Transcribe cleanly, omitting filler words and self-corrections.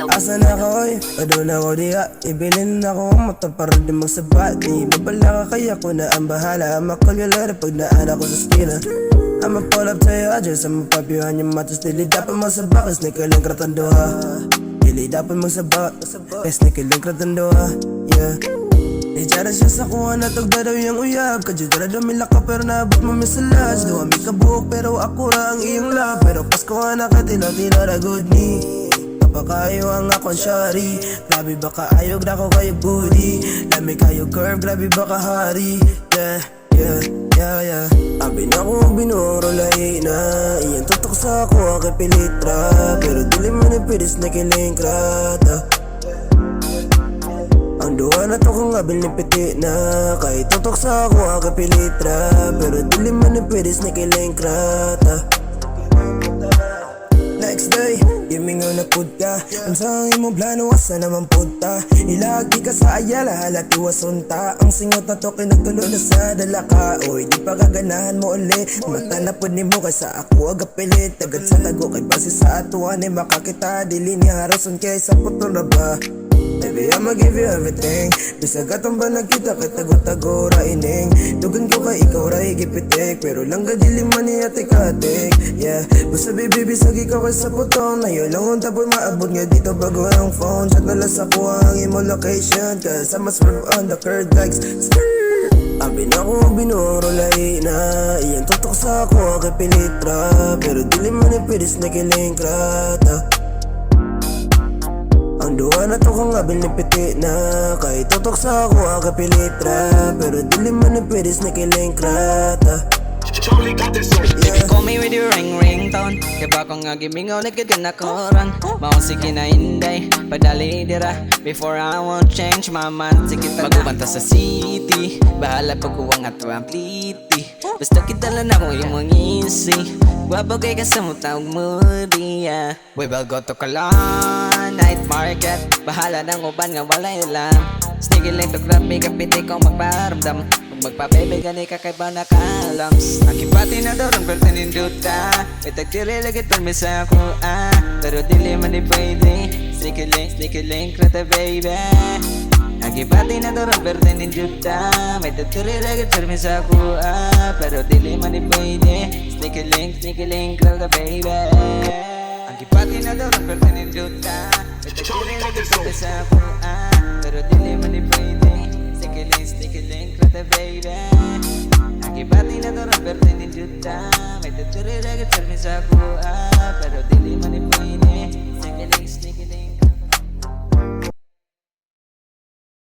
Asan ako oy? Padun ako diha. Ibilin ako ang mata para di magsabat. Di babala ka kaya ko na ang bahala. Makalala pag naan ako sa skina. I'ma pull up to your address. I'ma pop you on your mattress. Dili dapat magsabak. Snickling kratandoha. Dili dapat magsabak. Snickling kratandoha. Yeah. Di jara siya sa kuha na tagda daw yung uyab. Kadyudara daw milaka pero naabot mo misalas. Daw ami kabuok pero ako ra ang iyong love. Pero pasko nga nakatila-tila na good ni. Kapakayo ang akong shari. Grabe baka ayog na ko kayo booty. Lami kayo curve, grabe baka hari. Yeah. Abi na ko binuang lahi na. Iyan tutok sa ako ang kapilitra. Pero dili man ipilis na kilingkrata. Ang duwa na to kung abil ni piti na. Kahit tutok sa ako ang kapilitra. Pero dili man ipilis na kilingkrata. Next day, gimingaw na pud ka. Ang sangin mo plano, asa naman punta. Ilagi ka sa ayala, halat iwasunta. Ang singot na to kinagtulo na sa dalaka. Oy, di pa gaganahan mo uli. Mata na pud ni mo kaysa ako agapilit. Tagad sa tago kay base sa atuan. Eh makakita, dili niya harason kaysa putol na ba. Baby, I'ma give you everything. Bisag atong ba nagkita kay tago-tago ra ining. Dugan ko kay ikaw ra higipitik. Pero lang gadili man ni ate katik. Yeah, basta baby bisag ikaw kay sa putong. Na yun lang unta po maabot nga dito bago ang phone. Chat na lang sa kuha ang imo location. Cause I'm a swerve on the curve like skirt. Abi na ko binuang lahi na. Iyan tutok sa ako ang kapilitra. Pero dili man ipilis na kilingkrata. Ang duwa na to kung abil ni piti na. Kahit tutok sa ako ang kapilitra. Pero dili man ipilis na kilingkrata. Baby, call me with your ring-ringtone. Kaya ko nga gimingaw na kid ka na koran. Maong sige na inday, padali dira. Before I won't change my mind. Sige ta magubanta sa city. Bahala pagkuwang ato ang pliti. Basta kita lang ako yung easy. Guwapo kay kasamutang moody. We will go to Kalan night market. Bahala ng uban nga wala ilang. Sneaky lang to grab me kapiti kong magparamdam. Magpabebe gani ka kay ba nakalams. Nakipati na daw rin pero taninduta. Itagtirilagit permisa ako pero dili man di pwede. Sneaky link rata baby. Nakipati na daw rin pero taninduta. May tagtirilagit permisa ako pero dili man di pwede. Sneaky link rata baby. Nakipati na daw rin pero taninduta. May tagtirilagit permisa ako pero dili man di pwede. Sticky link, rata baby. Nakibati na to ng verde ni Juta. May tutuloy agad sa misa ko pero dili man ipwede.